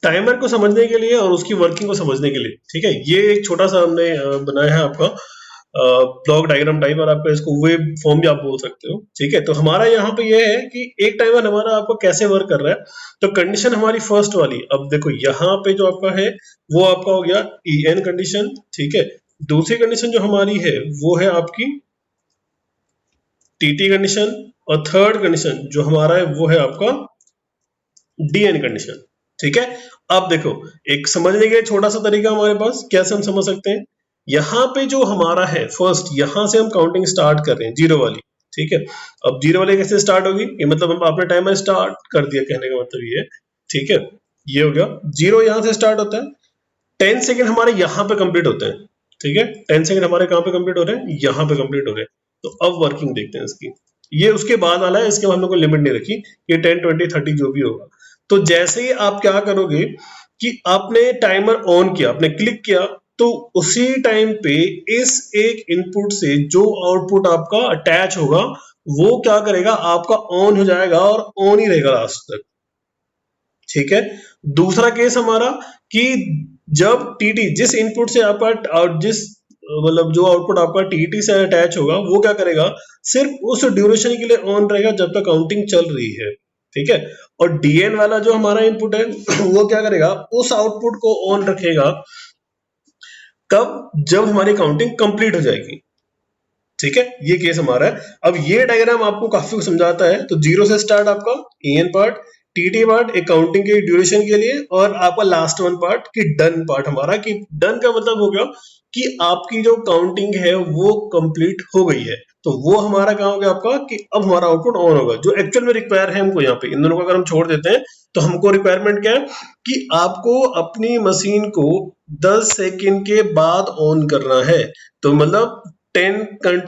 Timer को समझने के लिए और उसकी वर्किंग को समझने के लिए, ठीक है, ये एक छोटा सा हमने बनाया है आपका ब्लॉक डायग्राम टाइप, और आपका इसको वेब फॉर्म भी आप बोल सकते हो, ठीक है। तो हमारा यहाँ पे ये है कि एक टाइमर हमारा आपको कैसे वर्क कर रहा है। तो कंडीशन हमारी फर्स्ट वाली, अब देखो यहाँ पे जो आपका है वो आपका हो गया EN कंडीशन, ठीक है। दूसरी कंडीशन जो हमारी है वो है आपकी TT कंडीशन, और थर्ड कंडीशन जो हमारा है वो है आपका DN कंडीशन, ठीक है। अब देखो एक समझने के लिए छोटा सा तरीका हमारे पास, कैसे हम समझ सकते हैं। यहाँ पे जो हमारा है फर्स्ट, यहाँ से हम काउंटिंग स्टार्ट कर रहे हैं जीरो वाली, ठीक है। अब जीरो वाली कैसे स्टार्ट होगी, ये मतलब हम आपने टाइमर स्टार्ट कर दिया, कहने का मतलब ये है, ठीक है। ये हो गया जीरो, यहाँ से स्टार्ट होता है, 10 सेकेंड हमारे यहाँ पे कंप्लीट होते हैं, ठीक है। 10 सेकेंड हमारे कहाँ पे कंप्लीट हो रहे हैं, यहाँ पे कंप्लीट हो रहे हैं। तो अब वर्किंग देखते हैं इसकी, ये उसके बाद वाला है, इसके बाद हम लोग को लिमिट नहीं रखी, ये 10, 20, 30 जो भी होगा। तो जैसे ही आप क्या करोगे कि आपने टाइमर ऑन किया, आपने क्लिक किया, तो उसी टाइम पे इस एक इनपुट से जो आउटपुट आपका अटैच होगा वो क्या करेगा, आपका ऑन हो जाएगा और ऑन ही रहेगा लास्ट तक, ठीक है। दूसरा केस हमारा कि जब टीटी जिस इनपुट से आपका जिस मतलब जो आउटपुट आपका टीटी से अटैच होगा वो क्या करेगा, सिर्फ उस ड्यूरेशन के लिए ऑन रहेगा जब तक काउंटिंग चल रही है, ठीक है। और डीएन वाला जो हमारा इनपुट है वो क्या करेगा, उस आउटपुट को ऑन रखेगा कब, जब हमारी काउंटिंग कंप्लीट हो जाएगी, ठीक है। ये केस हमारा है। अब ये डायग्राम आपको काफी कुछ समझाता है। तो जीरो से स्टार्ट आपका EN पार्ट, TT पार्ट एक काउंटिंग के ड्यूरेशन के लिए, और आपका लास्ट वन पार्ट की डन पार्ट हमारा, कि डन का मतलब हो गया कि आपकी जो काउंटिंग है वो कंप्लीट हो गई है। तो वो हमारा क्या हो गया आपका, कि अब हमारा आउटपुट ऑन होगा, जो एक्चुअल में रिक्वायर है हमको। यहाँ पे इन दोनों को अगर हम छोड़ देते हैं तो हमको रिक्वायरमेंट क्या है कि आपको अपनी मशीन को 10 सेकेंड के बाद ऑन करना है। तो मतलब 10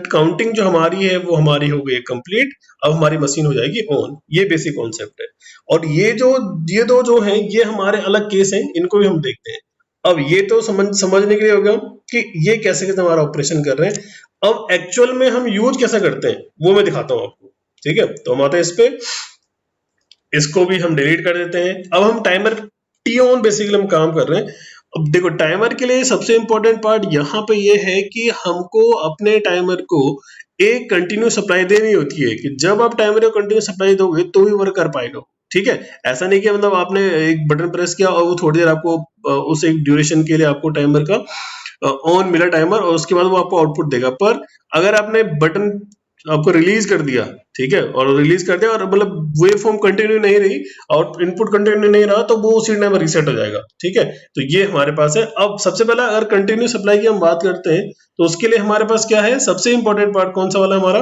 काउंटिंग जो हमारी है वो हमारी हो गई कंप्लीट, अब हमारी मशीन हो जाएगी ऑन। ये बेसिक कॉन्सेप्ट है। और ये दो जो हैं ये हमारे अलग केस हैं, इनको भी हम देखते हैं। अब ये तो समझने के लिए होगा कि ये कैसे कैसे हमारा ऑपरेशन कर रहे हैं। अब एक्चुअल में हम यूज कैसे करते हैं वो मैं दिखाता हूँ आपको, ठीक है। तो हम आते हैं इस पे, इसको भी हम डिलीट कर देते हैं। अब हम टाइमर टी ऑन बेसिकली हम काम कर रहे हैं। अब देखो टाइमर के लिए सबसे इंपॉर्टेंट पार्ट यहाँ पे ये है कि हमको अपने टाइमर को एक कंटिन्यू सप्लाई देनी होती है, कि जब आप टाइमर को कंटिन्यू सप्लाई दोगे तो ही वर्क कर पाएगा, ठीक है। ऐसा नहीं कि मतलब आपने एक बटन प्रेस किया और वो थोड़ी देर आपको उस एक ड्यूरेशन के लिए आपको टाइमर का ऑन मिला टाइमर, और उसके बाद वो आपको आउटपुट देगा। पर अगर आपने बटन आपको रिलीज कर दिया, ठीक है, और रिलीज कर दिया और मतलब वेव फॉर्म कंटिन्यू नहीं रही और इनपुट कंटिन्यू नहीं रहा, तो वो उसी टाइम रीसेट हो जाएगा, ठीक है। तो ये हमारे पास है। अब सबसे पहला अगर कंटिन्यू सप्लाई की हम बात करते हैं तो उसके लिए हमारे पास क्या है, सबसे इंपॉर्टेंट पार्ट कौन सा वाला हमारा,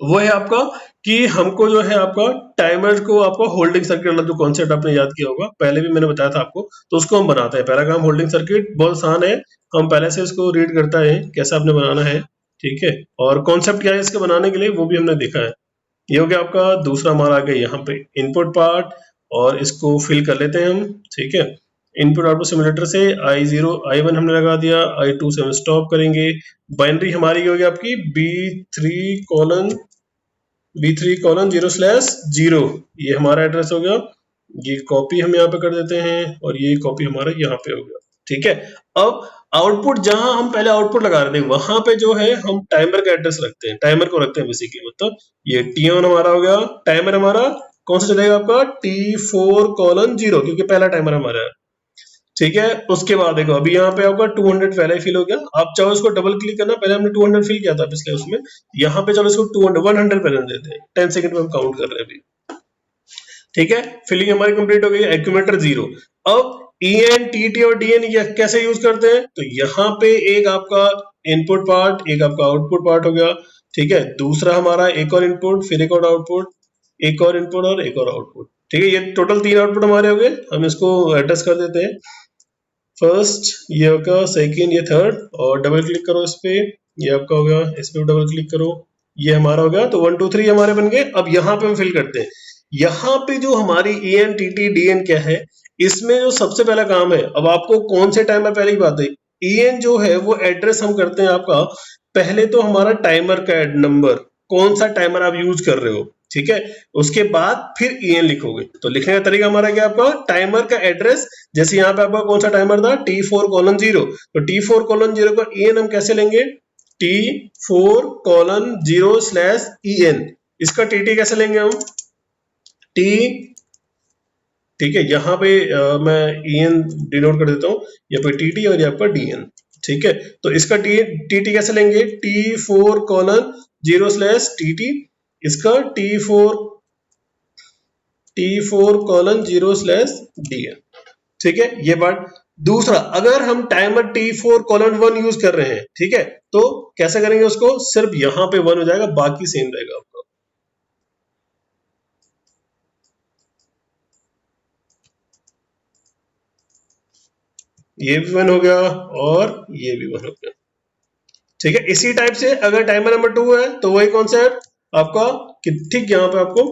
वो है आपका कि हमको जो है आपका टाइमर को आपका होल्डिंग सर्किट वाला जो कॉन्सेप्ट आपने याद किया होगा, पहले भी मैंने बताया था आपको, तो उसको हम बनाते हैं। पहला काम होल्डिंग सर्किट, बहुत आसान है, हम पहले से इसको रीड करता है कैसा आपने बनाना है, ठीक है। और कॉन्सेप्ट क्या है इसके बनाने के लिए वो भी हमने देखा है। ये हो गया आपका दूसरा हमारा आ गया यहाँ पे इनपुट पार्ट, और इसको फिल कर लेते हैं हम, ठीक है। इनपुट आउटपुट सिमुलेटर से I0 I1 हमने लगा दिया, I2 से हम स्टॉप करेंगे। बाइनरी हमारी होगी आपकी B3:0/0, ये हमारा एड्रेस हो गया। ये कॉपी हम यहाँ पे कर देते हैं और ये कॉपी हमारा यहाँ पे हो गया, ठीक है। अब आउटपुट जहां हम पहले आउटपुट लगा रहे थे वहां पे जो है हम टाइमर का एड्रेस रखते हैं, टाइमर को रखते हैं बेसिकली। मतलब ये T1 हमारा हो गया, टाइमर हमारा कौन सा चलेगा आपका T4:0, क्योंकि पहला टाइमर हमारा है, ठीक है। उसके बाद देखो अभी यहाँ पे आपका 200 पहले फिल हो गया। आप चाहो इसको डबल क्लिक करना, पहले हमने 200 फिल किया था पिछले उसमें, यहाँ पे चलो इसको 100 पहले देते हैं। 10 सेकंड में हम काउंट कर रहे हैं अभी, ठीक है। फिलिंग हमारी कंप्लीट हो गई, एक्यूमुलेटर 0। अब EN, TT और DN ये कैसे यूज करते हैं, तो यहाँ पे एक आपका इनपुट पार्ट, एक आपका आउटपुट पार्ट हो गया, ठीक है। दूसरा हमारा एक और इनपुट, फिर एक और आउटपुट, एक और इनपुट और एक और आउटपुट, ठीक है। ये टोटल 3 आउटपुट हमारे हो गए। हम इसको एड्रेस कर देते हैं, फर्स्ट ये होगा, सेकंड ये थर्ड, और डबल क्लिक करो इस पे, ये आपका हो गया, इस पे डबल क्लिक करो, ये हमारा हो गया। तो 1 2 3 हमारे बन गए। अब यहाँ पे हम फिल करते हैं। यहाँ पे जो हमारी EN, TT, DN क्या है, इसमें जो सबसे पहला काम है, अब आपको कौन से टाइमर, पहली बात है EN जो है वो एड्रेस हम करते हैं आपका, पहले तो हमारा टाइमर का नंबर, कौन सा टाइमर आप यूज कर रहे हो, ठीक है, उसके बाद फिर en लिखोगे। तो लिखने का तरीका हमारा क्या, आपका टाइमर का एड्रेस, जैसे यहाँ पे आपका कौन सा टाइमर था, T4:0, तो T4:0 का en हम कैसे लेंगे, T4:0/en, इसका tt कैसे लेंगे हम, t, ठीक है, यहाँ पे मैं en डिनोट कर देता हूँ, यहाँ पे tt और यहाँ पर dn, ठीक है। तो इसका tt कैसे लेंगे, T4:0/tt, इसका T4:0/dn, ठीक है, ये बात। दूसरा, अगर हम टाइमर T4:1 यूज कर रहे हैं, ठीक है, तो कैसे करेंगे उसको, सिर्फ यहाँ पे 1 हो जाएगा, बाकी सेम रहेगा आपका। ये भी 1 हो गया और ये भी 1 हो गया, ठीक है। इसी टाइप से अगर टाइमर नंबर 2 है तो वही कॉन्सेप्ट आपका कि ठीक यहाँ पे आपको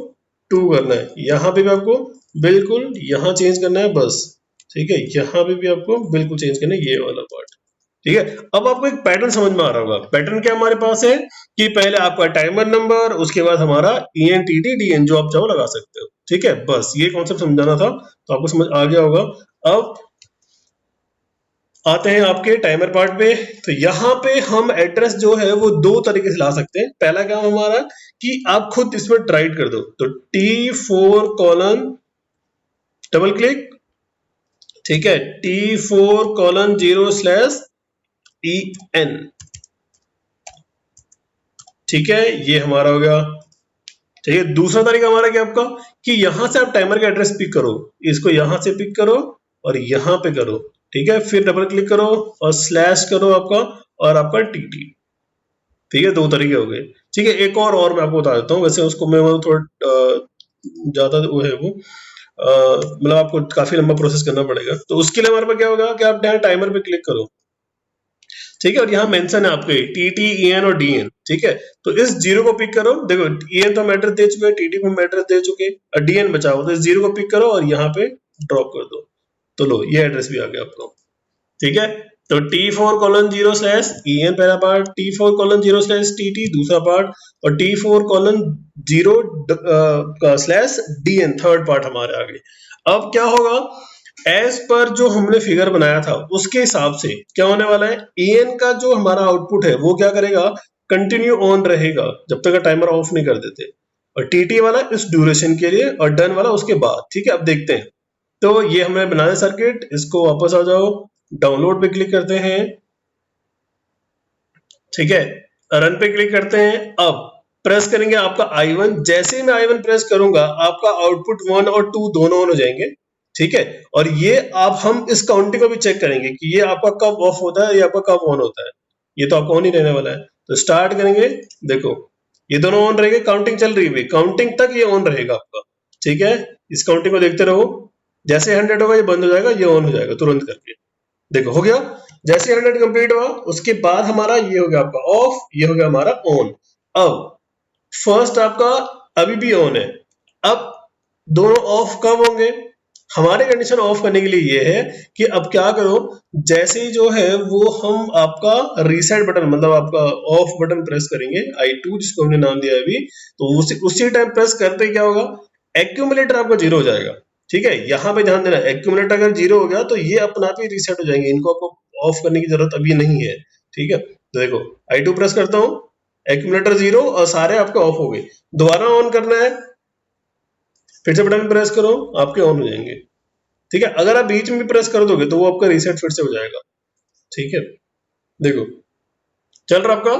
2 करना है, यहाँ पे भी आपको बिल्कुल यहाँ चेंज करना है बस, ठीक है, यहाँ पे भी आपको बिल्कुल चेंज करना है, ये वाला पार्ट, ठीक है। अब आपको एक पैटर्न समझ में आ रहा होगा। पैटर्न क्या हमारे पास है कि पहले आपका टाइमर नंबर, उसके बाद हमारा ENTT/DN जो आप चाहो लगा सकते हो, ठीक है, बस ये कॉन्सेप्ट समझाना था, तो आपको समझ आ गया होगा। अब आते हैं आपके टाइमर पार्ट पे। तो यहाँ पे हम एड्रेस जो है वो 2 तरीके से ला सकते हैं। पहला काम हमारा कि आप खुद इसमें राइट कर दो, तो T4: डबल क्लिक, ठीक है, T4:0/en, ठीक है, ये हमारा हो गया, ठीक है। दूसरा तरीका हमारा क्या आपका कि यहां से आप टाइमर का एड्रेस पिक करो, इसको यहां से पिक करो और यहां पे करो, ठीक है, फिर डबल क्लिक करो और स्लैश करो आपका और आपका टीटी, ठीक है, 2 तरीके हो गए, ठीक है। एक और मैं आपको बता देता हूँ, वैसे उसको मैं थोड़ा ज्यादा वो है वो मतलब आपको काफी लंबा प्रोसेस करना पड़ेगा, तो उसके लिए हमारे पास क्या होगा कि आप टाइमर पे क्लिक करो, ठीक है, और यहाँ मेंशन है आपके TT, EN और DN, ठीक है। तो इस 0 को पिक करो, देखो EN तो हम एड्रेस दे चुके हैं, TT को हम एड्रेस दे चुके हैं और DN बचा हुआ, तो इस 0 को पिक करो और यहाँ पे ड्रॉप कर दो, तो लो ये एड्रेस भी आ गया आपको, ठीक है। तो T4:0/en पहला पार्ट, T4:0/TT दूसरा पार्ट और T4:0/DN थर्ड पार्ट हमारे आ गए। अब क्या होगा, एज पर जो हमने फिगर बनाया था उसके हिसाब से क्या होने वाला है, en का जो हमारा आउटपुट है वो क्या करेगा, कंटिन्यू ऑन रहेगा जब तक टाइमर ऑफ नहीं कर देते, और टीटी वाला इस ड्यूरेशन के लिए और डन वाला उसके बाद, ठीक है। अब देखते हैं, तो ये हमने बनाया सर्किट, इसको वापस आ जाओ, डाउनलोड पे क्लिक करते हैं, ठीक है, रन पे क्लिक करते हैं। अब प्रेस करेंगे आपका I1, जैसे ही मैं I1 प्रेस करूंगा आपका आउटपुट 1 और 2 दोनों ऑन हो जाएंगे, ठीक है। और ये आप हम इस काउंटिंग को भी चेक करेंगे कि ये आपका कब ऑफ होता है, ये आपका कब ऑन होता है, ये तो आपका ऑन ही रहने वाला है। तो स्टार्ट करेंगे, देखो ये दोनों ऑन रहेंगे, काउंटिंग चल रही है, काउंटिंग तक ये ऑन रहेगा आपका, ठीक है। इस काउंटिंग को देखते रहो, जैसे 100 होगा ये बंद हो जाएगा, ये ऑन हो जाएगा तुरंत करके, देखो हो गया। जैसे 100 कंप्लीट हुआ उसके बाद हमारा ये हो गया आपका ऑफ, ये हो गया हमारा ऑन। अब फर्स्ट आपका अभी भी ऑन है, अब दोनों ऑफ कब होंगे, हमारे कंडीशन ऑफ करने के लिए ये है कि अब क्या करो, जैसे ही जो है वो हम आपका रीसेट बटन मतलब आपका ऑफ बटन प्रेस करेंगे, I2 जिसको हमने नाम दिया अभी, तो उसी टाइम प्रेस करते क्या होगा, एक्यूमुलेटर आपका 0 हो जाएगा, ठीक है। यहाँ पे ध्यान देना, एक्यूमुलेटर अगर 0 हो गया तो ये अपने आप ही रीसेट हो जाएंगे, इनको आपको ऑफ करने की जरूरत अभी नहीं है, ठीक है। तो देखो I2 प्रेस करता हूँ, एक्यूमुलेटर 0 और सारे आपके ऑफ हो गए, दोबारा ऑन करना है, फिर से बटन प्रेस करो, आपके ऑन हो जाएंगे, ठीक है। अगर आप बीच में भी प्रेस कर दोगे तो वो आपका रीसेट फिर से हो जाएगा, ठीक है। देखो चल रहा आपका,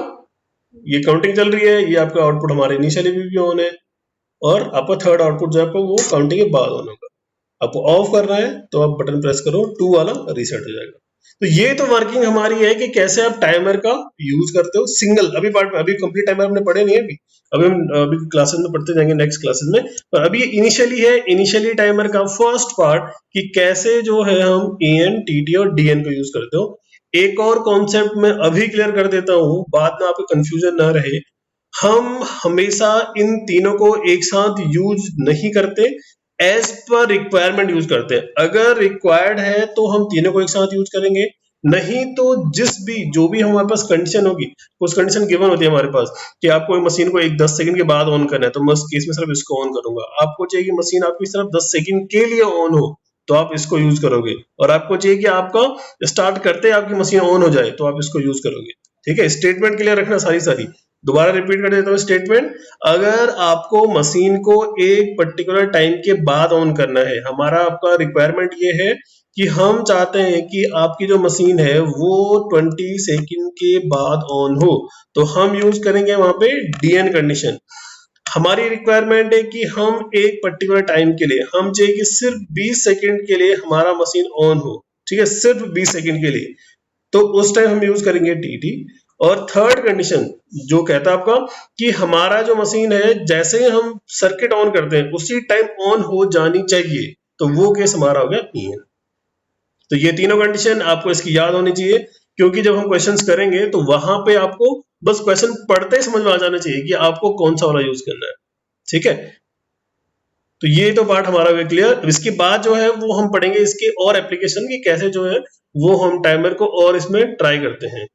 ये काउंटिंग चल रही है, ये आपका आउटपुट हमारे इनिशियली भी ऑन है और आपका थर्ड आउटपुट जो है आपका वो काउंटिंग के बाद ऑन होगा। आपको ऑफ करना है तो आप बटन प्रेस करो, 2 वाला रीसेट हो जाएगा। तो ये तो वर्किंग हमारी है कि कैसे आप टाइमर का यूज करते हो सिंगल, अभी पार्ट में अभी कंप्लीट टाइमर हमने पढ़े नहीं है, अभी हम अभी क्लासेस में पढ़ते जाएंगे नेक्स्ट क्लासेस में, पर अभी इनिशियली है, इनिशियली टाइमर का फर्स्ट पार्ट कि कैसे जो है हम EN, TT और DN को यूज करते हो। एक और कॉन्सेप्ट मैं अभी क्लियर कर देता हूँ, बाद में आपको कंफ्यूजन ना रहे, हम हमेशा इन तीनों को एक साथ यूज नहीं करते, एज पर रिक्वायरमेंट यूज करते हैं। अगर रिक्वायर्ड है तो हम तीनों को एक साथ यूज करेंगे, नहीं तो जो भी हमारे पास कंडीशन होगी, उस कंडीशन गिवन होती है हमारे पास कि आपको मशीन को 10 सेकंड के बाद ऑन करना है, तो मैं उस केस में सिर्फ इसको ऑन करूंगा। आपको चाहिए कि मशीन आपकी सिर्फ 10 सेकंड के लिए ऑन हो, तो आप इसको यूज करोगे। और आपको चाहिए कि आपका स्टार्ट करते ही आपकी मशीन ऑन हो जाए, तो आप इसको यूज करोगे। ठीक है, स्टेटमेंट क्लियर रखना सारी। दोबारा रिपीट कर देता हूँ स्टेटमेंट। अगर आपको मशीन को एक पर्टिकुलर टाइम के बाद ऑन करना है, हमारा आपका रिक्वायरमेंट ये है कि हम चाहते हैं कि आपकी जो मशीन है वो 20 सेकंड के बाद ऑन हो, तो हम यूज करेंगे वहां पे डीएन कंडीशन। हमारी रिक्वायरमेंट है कि हम एक पर्टिकुलर टाइम के लिए, हम चाहिए कि सिर्फ 20 सेकंड के लिए हमारा मशीन ऑन हो। ठीक है, सिर्फ 20 सेकंड के लिए, तो उस टाइम हम यूज करेंगे टीटी। और थर्ड कंडीशन जो कहता है आपका कि हमारा जो मशीन है जैसे ही हम सर्किट ऑन करते हैं उसी टाइम ऑन हो जानी चाहिए, तो वो केस हमारा हो गया ईएन। तो ये तीनों कंडीशन आपको इसकी याद होनी चाहिए, क्योंकि जब हम क्वेश्चंस करेंगे तो वहां पे आपको बस क्वेश्चन पढ़ते ही समझ में आ जाना चाहिए कि आपको कौन सा वाला यूज करना है। ठीक है, तो ये तो पार्ट हमारा हो क्लियर। इसके बाद जो है वो हम पढ़ेंगे इसके और एप्लीकेशन की कैसे जो है वो हम टाइमर को और इसमें ट्राई करते हैं।